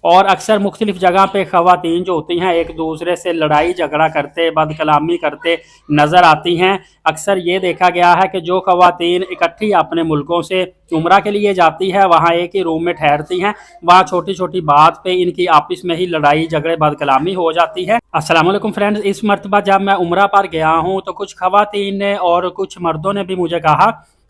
और अक्सर मुख्तलिफ जगह पे ख़वातीन जो होती हैं एक दूसरे से लड़ाई झगड़ा करते बदकलामी करते नज़र आती हैं। अक्सर ये देखा गया है कि जो ख़वातीन इकट्ठी अपने मुल्कों से उम्रा के लिए जाती है वहाँ एक ही रूम में ठहरती हैं, वहाँ छोटी छोटी बात पे इनकी आपस में ही लड़ाई झगड़े बदकलामी हो जाती है। अस्सलाम वालेकुम फ्रेंड्स, इस मरतबा जब मैं उम्रा पर गया हूँ तो कुछ ख़वातीन ने और कुछ मर्दों ने भी मुझे कहा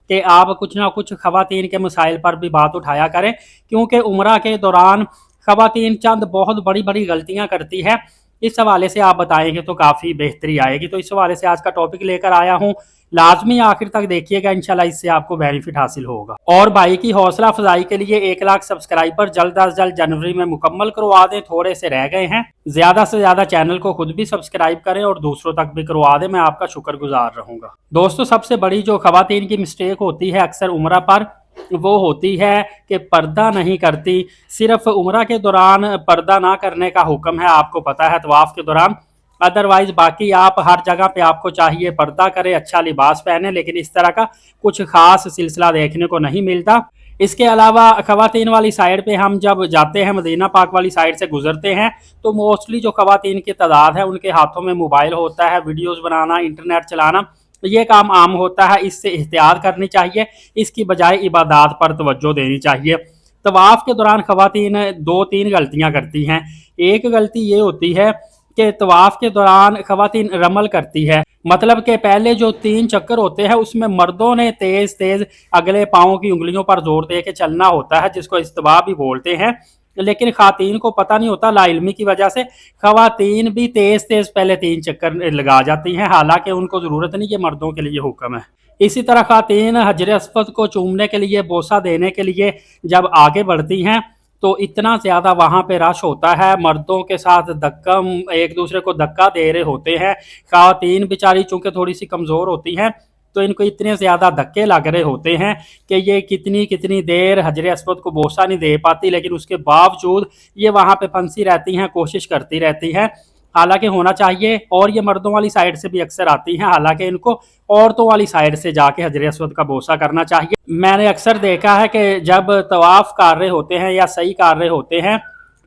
कि आप कुछ ना कुछ ख़वातीन के मसाइल पर भी बात उठाया करें, क्योंकि उम्रा के दौरान ख़वातीन चंद बहुत बड़ी बड़ी गलतियां करती है। इस हवाले से आप बताएंगे तो काफ़ी बेहतरी आएगी। तो इस हवाले से आज का टॉपिक लेकर आया हूँ, लाजमी आखिर तक देखिएगा, इंशाल्लाह इससे आपको बेनिफिट हासिल होगा। और भाई की हौसला अफजाई के लिए 1 लाख सब्सक्राइबर जल्द अज जल्द जनवरी में मुकम्मल करवा दें, थोड़े से रह गए हैं। ज़्यादा से ज़्यादा चैनल को खुद भी सब्सक्राइब करें और दूसरों तक भी करवा दें, मैं आपका शुक्रगुजार रहूँगा। दोस्तों, सबसे बड़ी जो ख़वातीन की मिस्टेक होती है अक्सर उम्रा पर, वो होती है कि पर्दा नहीं करती। सिर्फ उम्रा के दौरान पर्दा ना करने का हुक्म है, आपको पता है, तवाफ़ के दौरान। अदरवाइज बाकी आप हर जगह पे आपको चाहिए पर्दा करे, अच्छा लिबास पहने, लेकिन इस तरह का कुछ खास सिलसिला देखने को नहीं मिलता। इसके अलावा ख़वातीन वाली साइड पे हम जब जाते हैं, मदीना पाक वाली साइड से गुजरते हैं, तो मोस्टली जो ख़वातीन की तादाद है उनके हाथों में मोबाइल होता है। वीडियोज़ बनाना, इंटरनेट चलाना, ये काम आम होता है। इससे एहतियात करनी चाहिए, इसकी बजाय इबादत पर तवज्जो देनी चाहिए। तवाफ़ के दौरान ख़वातीन 2-3 गलतियाँ करती हैं। एक गलती ये होती है कि तवाफ़ के दौरान ख़वातीन रमल करती है, मतलब कि पहले जो 3 चक्कर होते हैं उसमें मर्दों ने तेज़ तेज़ अगले पाँव की उंगलियों पर जोर दे के चलना होता है, जिसको इस्तिवा भी बोलते हैं। लेकिन ख़वातीन को पता नहीं होता, लाइल्मी की वजह से ख़वातीन भी तेज़ तेज़ पहले 3 चक्कर लगा जाती हैं, हालांकि उनको ज़रूरत नहीं, ये मर्दों के लिए हुक्म है। इसी तरह ख़वातीन हजर अस्वद को चूमने के लिए, बोसा देने के लिए जब आगे बढ़ती हैं तो इतना ज़्यादा वहाँ पे रश होता है, मर्दों के साथ धक्का, एक दूसरे को धक्का दे रहे होते हैं। ख़वातीन बेचारी चूँकि थोड़ी सी कमज़ोर होती हैं तो इनको इतने ज़्यादा धक्के लग रहे होते हैं कि ये कितनी कितनी देर हजर अस्वद को बोसा नहीं दे पाती, लेकिन उसके बावजूद ये वहाँ पे फंसी रहती हैं, कोशिश करती रहती हैं। हालांकि होना चाहिए, और ये मर्दों वाली साइड से भी अक्सर आती हैं, हालांकि इनको औरतों वाली साइड से जाके हजर अस्वद का बोसा करना चाहिए। मैंने अक्सर देखा है कि जब तवाफ़ कर रहे होते हैं या सही कर रहे होते हैं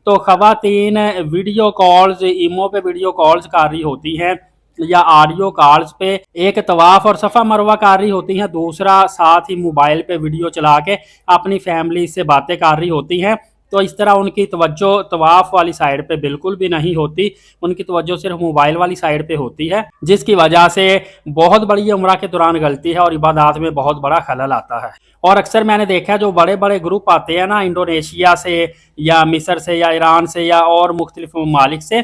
तो ख़वातीन वीडियो कॉल्स, ईमो पे वीडियो कॉल्स कर रही होती हैं या ऑडियो कॉल्स पे, एक तवाफ़ और सफ़ा मरवा कर रही होती हैं, दूसरा साथ ही मोबाइल पे वीडियो चला के अपनी फैमिली से बातें कर रही होती हैं। तो इस तरह उनकी तवज्जो तवाफ़ वाली साइड पे बिल्कुल भी नहीं होती, उनकी तवज्जो सिर्फ मोबाइल वाली साइड पे होती है, जिसकी वजह से बहुत बड़ी उम्रा के दौरान गलती है और इबादत में बहुत बड़ा खलल आता है। और अक्सर मैंने देखा है जो बड़े बड़े ग्रुप आते हैं ना, इंडोनेशिया से या मिस्र से या ईरान से या और मुख्तलिफ ममालिक से,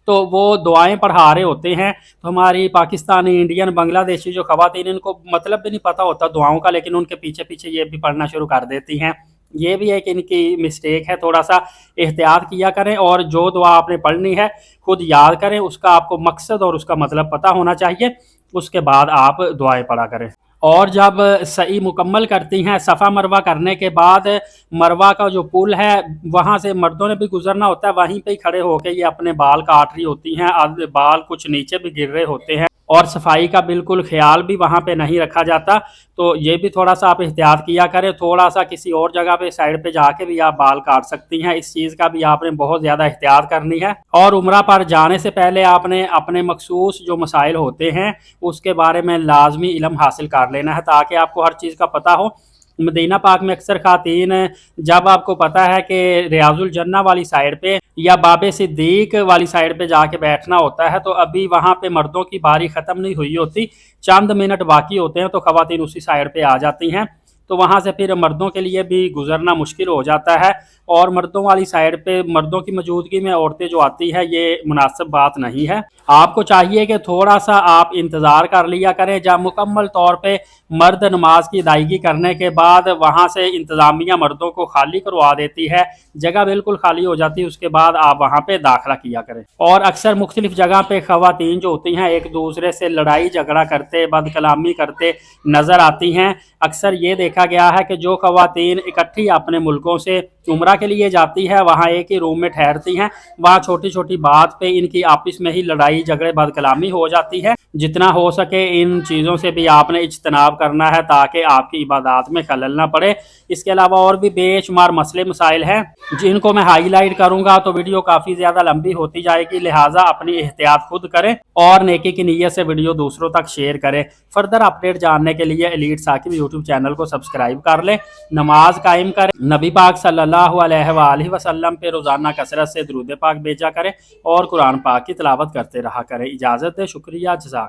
तो वो दुआएं पढ़ा रहे होते हैं। तो हमारी पाकिस्तानी, इंडियन, बांग्लादेशी जो ख़वातीन, इनको मतलब भी नहीं पता होता दुआओं का, लेकिन उनके पीछे पीछे ये भी पढ़ना शुरू कर देती हैं। ये भी एक इनकी मिस्टेक है, थोड़ा सा एहतियात किया करें और जो दुआ आपने पढ़नी है खुद याद करें, उसका आपको मकसद और उसका मतलब पता होना चाहिए, उसके बाद आप दुआएं पढ़ा करें। और जब सही मुकम्मल करती हैं, सफ़ा मरवा करने के बाद मरवा का जो पुल है वहाँ से मर्दों ने भी गुजरना होता है, वहीं पे ही खड़े होकर ये अपने बाल काट रही होती हैं, बाल कुछ नीचे भी गिर रहे होते हैं और सफाई का बिल्कुल ख्याल भी वहाँ पे नहीं रखा जाता। तो ये भी थोड़ा सा आप एहतियात किया करें, थोड़ा सा किसी और जगह पे साइड पे जाके भी आप बाल काट सकती हैं, इस चीज़ का भी आपने बहुत ज़्यादा एहतियात करनी है। और उम्रा पर जाने से पहले आपने अपने मखसूस जो मसाइल होते हैं उसके बारे में लाजमी इल्म हासिल कर लेना है, ताकि आपको हर चीज़ का पता हो। मदीना पाक में अक्सर ख़वातीन, जब आपको पता है कि रियाजुल जन्ना वाली साइड पे या बाबे सिद्दीक वाली साइड पे जाके बैठना होता है, तो अभी वहाँ पे मर्दों की बारी ख़त्म नहीं हुई होती, चंद मिनट बाकी होते हैं, तो ख़वातीन उसी साइड पे आ जाती हैं। तो वहाँ से फिर मर्दों के लिए भी गुजरना मुश्किल हो जाता है, और मर्दों वाली साइड पे मर्दों की मौजूदगी में औरतें जो आती है, ये मुनासिब बात नहीं है। आपको चाहिए कि थोड़ा सा आप इंतज़ार कर लिया करें, जब मुकम्मल तौर पे मर्द नमाज की अदायगी करने के बाद वहाँ से इंतज़ामिया मर्दों को खाली करवा देती है, जगह बिल्कुल खाली हो जाती है, उसके बाद आप वहाँ पे दाखिला किया करें। और अक्सर मुख्तलिफ जगह पे ख़वातीन जो होती हैं एक दूसरे से लड़ाई झगड़ा करते बदकलामी करते नज़र आती हैं। अक्सर ये देखा गया है कि जो ख़वातीन इकट्ठी अपने मुल्कों से उम्रा के लिए जाती है वहाँ एक ही रूम में ठहरती हैं, वहाँ छोटी छोटी बात पे इनकी आपस में ही लड़ाई झगड़े बदकलामी हो जाती है। जितना हो सके इन चीज़ों से भी आपने इज्तनाब करना है ताकि आपकी इबादत में खलल ना पड़े। इसके अलावा और भी बेशुमार मसले मसाइल हैं जिनको मैं हाईलाइट करूंगा तो वीडियो काफ़ी ज़्यादा लंबी होती जाएगी, लिहाजा अपनी एहतियात खुद करें और नेकी की नीयत से वीडियो दूसरों तक शेयर करें। फर्दर अपडेट जानने के लिए एलीट साकिब यूट्यूब चैनल को सब्सक्राइब कर लें, नमाज कायम करें, नबी पाक सल्लल्लाहु अलैहि वसल्लम पे रोज़ाना कसरत से दुरूद पाक भेजा करें और कुरान पाक की तिलावत करते रहा करें। इजाज़त दे, शुक्रिया, जज़ाकल्लाह।